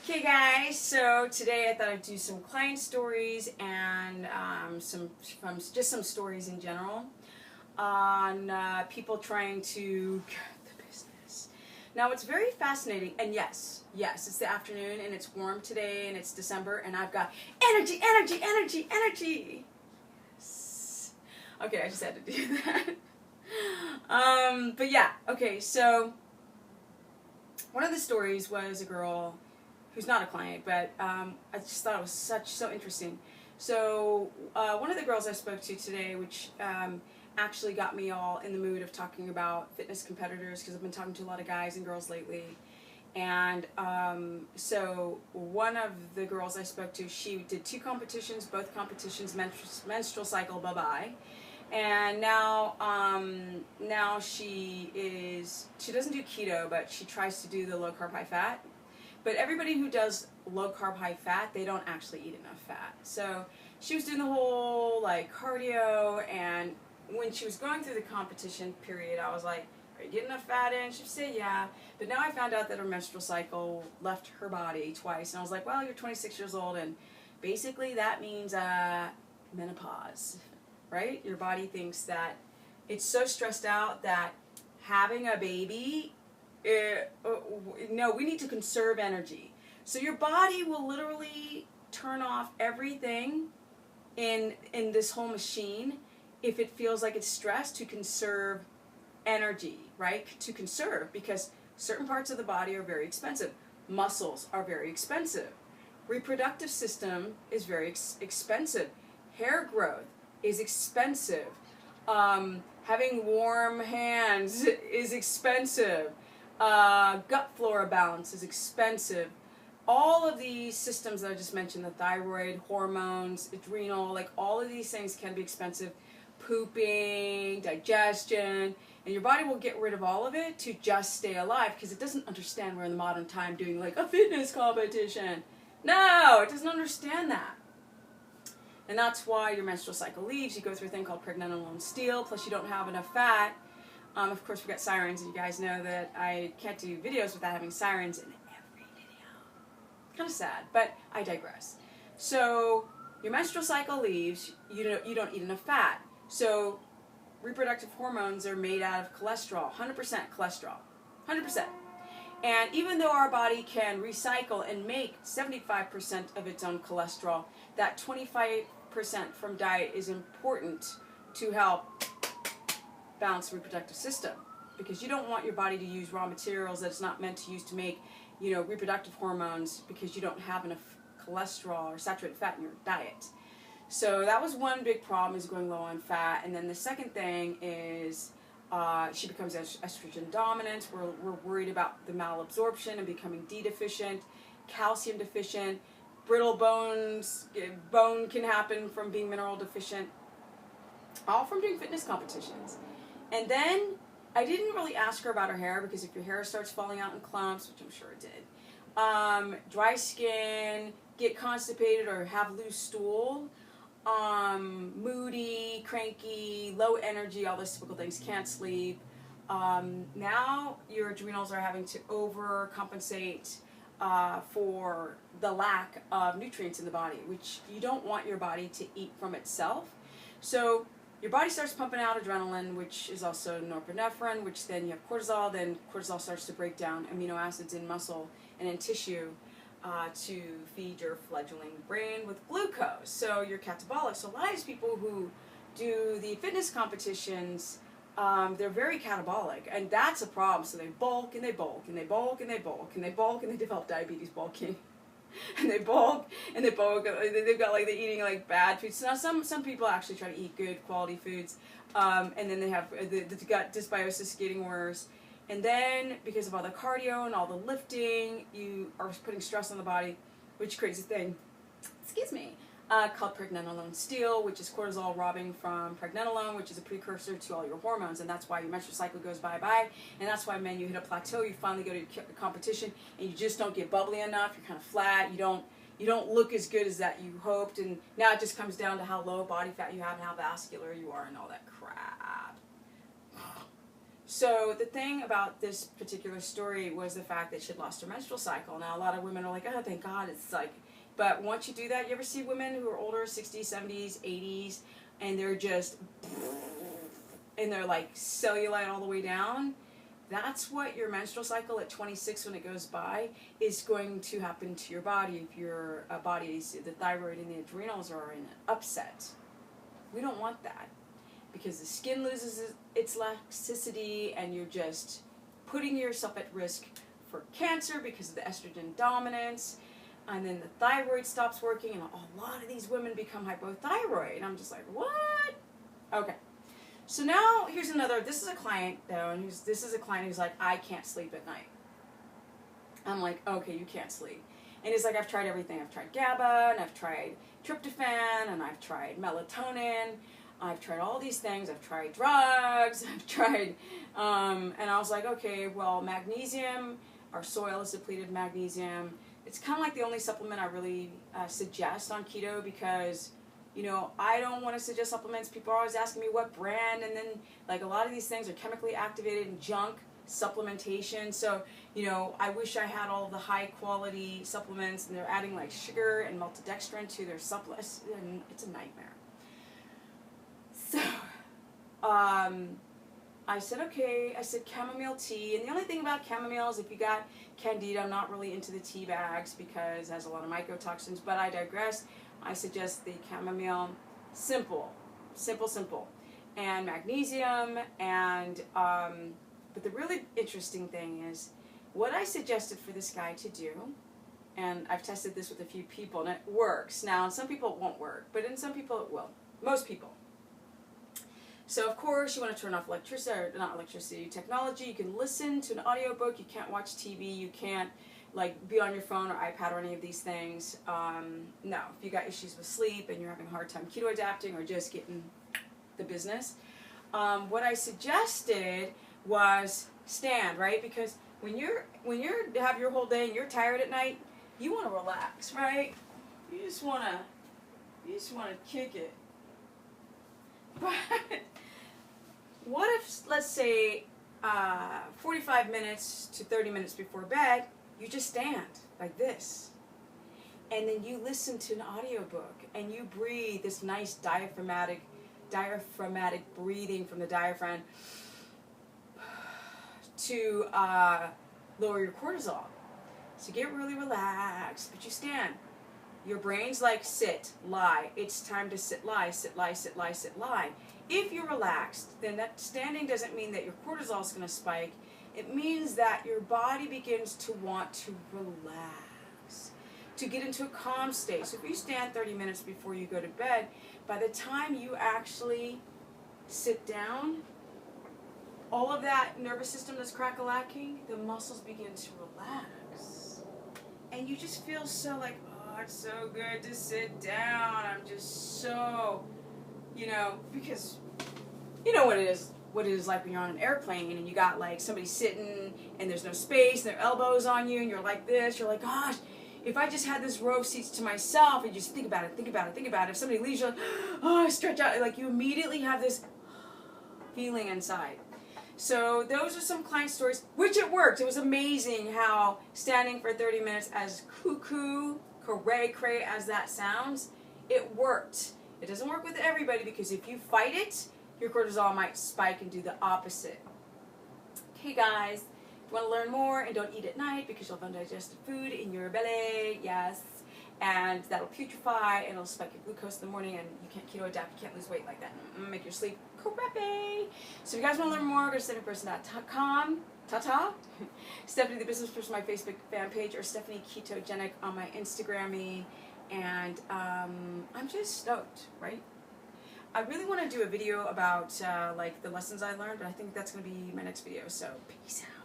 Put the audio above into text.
Okay guys, so today I thought I'd do some client stories and just some stories in general on people trying to get the business. Now it's very fascinating, and yes, it's the afternoon and it's warm today and it's December and I've got energy. Yes. Okay, I just had to do that. But yeah, okay, so one of the stories was a girl who's not a client, but I just thought it was so interesting. So one of the girls I spoke to today, which actually got me all in the mood of talking about fitness competitors, because I've been talking to a lot of guys and girls lately. And so one of the girls I spoke to, she did 2 competitions, both competitions menstrual cycle bye-bye. And now she doesn't do keto, but she tries to do the low carb high fat. But everybody who does low carb high fat, they don't actually eat enough fat. So she was doing the whole like cardio, and when she was going through the competition period, I was like, are you getting enough fat in? She would say yeah. But now I found out that her menstrual cycle left her body twice, and I was like, well, you're 26 years old, and basically that means menopause, right? Your body thinks that it's so stressed out that having a baby, no, we need to conserve energy. So your body will literally turn off everything in this whole machine if it feels like it's stressed, to conserve energy, right? To conserve, because certain parts of the body are very expensive. Muscles are very expensive. Reproductive system is very expensive. Hair growth is expensive. Having warm hands is expensive. Gut flora balance is expensive. All of these systems that I just mentioned, the thyroid, hormones, adrenal, like all of these things can be expensive. Pooping, digestion, and your body will get rid of all of it to just stay alive, because it doesn't understand we're in the modern time doing like a fitness competition. No, it doesn't understand that. And that's why your menstrual cycle leaves. You go through a thing called pregnenolone steal, plus you don't have enough fat. Of course, we got sirens, and you guys know that I can't do videos without having sirens in every video. Kind of sad, but I digress. So your menstrual cycle leaves, you don't eat enough fat. So reproductive hormones are made out of cholesterol, 100% cholesterol, 100%. And even though our body can recycle and make 75% of its own cholesterol, that 25% from diet is important to help balance the reproductive system, because you don't want your body to use raw materials that it's not meant to use to make, reproductive hormones, because you don't have enough cholesterol or saturated fat in your diet. So that was one big problem, is going low on fat. And then the second thing is she becomes estrogen dominant. We're worried about the malabsorption and becoming D deficient, calcium deficient, brittle bones. Bone can happen from being mineral deficient, all from doing fitness competitions. And then I didn't really ask her about her hair, because if your hair starts falling out in clumps, which I'm sure it did, dry skin, get constipated or have loose stool, moody, cranky, low energy, all those typical things, can't sleep. Now your adrenals are having to overcompensate for the lack of nutrients in the body, which you don't want your body to eat from itself. So your body starts pumping out adrenaline, which is also norepinephrine, which then you have cortisol. Then cortisol starts to break down amino acids in muscle and in tissue to feed your fledgling brain with glucose. So you're catabolic. So a lot of these people who do the fitness competitions, they're very catabolic, and that's a problem. So they bulk and they bulk and they bulk and they bulk and they bulk, and they develop diabetes bulking. And they bulk and they bulk. They've got they're eating bad foods. So now some people actually try to eat good quality foods, and then they have the gut dysbiosis getting worse. And then because of all the cardio and all the lifting, you are putting stress on the body, which creates a thing, called pregnenolone steal, which is cortisol robbing from pregnenolone, which is a precursor to all your hormones. And that's why your menstrual cycle goes bye-bye. And that's why, you hit a plateau. You finally go to a competition and you just don't get bubbly enough. You're kind of flat. You don't look as good as that you hoped. And now it just comes down to how low body fat you have and how vascular you are and all that crap. So the thing about this particular story was the fact that she'd lost her menstrual cycle. Now a lot of women are like, oh, thank God, it's like, but once you do that, you ever see women who are older, 60s, 70s, 80s, and they're just, and they're like cellulite all the way down? That's what your menstrual cycle at 26, when it goes by, is going to happen to your body if your body's, the thyroid and the adrenals are in an upset. We don't want that, because the skin loses its elasticity and you're just putting yourself at risk for cancer because of the estrogen dominance, and then the thyroid stops working and a lot of these women become hypothyroid. And I'm just like, what? Okay. So now here's another, this is a client though, and this is a client who's like, I can't sleep at night. I'm like, okay, you can't sleep. And he's like, I've tried everything. I've tried GABA, and I've tried tryptophan, and I've tried melatonin. I've tried all these things. I've tried drugs. I've tried, and I was like, okay, well, magnesium, our soil is depleted magnesium. It's kind of like the only supplement I really suggest on keto, because, you know, I don't want to suggest supplements. People are always asking me what brand, and then like a lot of these things are chemically activated and junk supplementation. So, you know, I wish I had all the high quality supplements, and they're adding like sugar and maltodextrin to their supplements, and it's a nightmare. So, I said, okay, I said chamomile tea, and the only thing about chamomile is if you got candida, I'm not really into the tea bags because it has a lot of mycotoxins, but I digress. I suggest the chamomile, simple, and magnesium, and, but the really interesting thing is, what I suggested for this guy to do, and I've tested this with a few people, and it works. Now, in some people it won't work, but in some people it will. Most people. So, of course, you want to turn off technology. You can listen to an audiobook. You can't watch TV. You can't, like, be on your phone or iPad or any of these things. No, if you got issues with sleep and you're having a hard time keto adapting or just getting the business, what I suggested was stand, right? Because when you have your whole day and you're tired at night, you want to relax, right? You just want to kick it. But what if, let's say, 45 minutes to 30 minutes before bed, you just stand like this, and then you listen to an audiobook, and you breathe this nice diaphragmatic breathing from the diaphragm to lower your cortisol. So get really relaxed, but you stand. Your brain's like, sit, lie. It's time to sit, lie, sit, lie, sit, lie, sit, lie. If you're relaxed, then that standing doesn't mean that your cortisol is going to spike. It means that your body begins to want to relax, to get into a calm state. So if you stand 30 minutes before you go to bed, by the time you actually sit down, all of that nervous system that's crack-a-lacking, the muscles begin to relax. And you just feel so like, oh, it's so good to sit down. I'm just so, you know, because you know what it is like when you're on an airplane and you got like somebody sitting and there's no space and their elbows on you and you're like this, you're like, gosh, if I just had this row of seats to myself, and just think about it. If somebody leaves, you're like, oh, I stretch out. Like you immediately have this feeling inside. So those are some client stories, which it worked. It was amazing how standing for 30 minutes, as cuckoo, cray as that sounds, it worked. It doesn't work with everybody, because if you fight it, your cortisol might spike and do the opposite. Okay, guys, if you want to learn more, and don't eat at night because you'll have undigested food in your belly, yes, and that'll putrefy and it'll spike your glucose in the morning, and you can't keto adapt, you can't lose weight like that, make your sleep crappy. So if you guys want to learn more, go to stephanieperson.com. Ta-ta. Stephanie the Business Person, my Facebook fan page, or Stephanie Ketogenic on my Instagram-y. And I'm just stoked, right? I really want to do a video about like the lessons I learned, but I think that's going to be my next video. So peace out.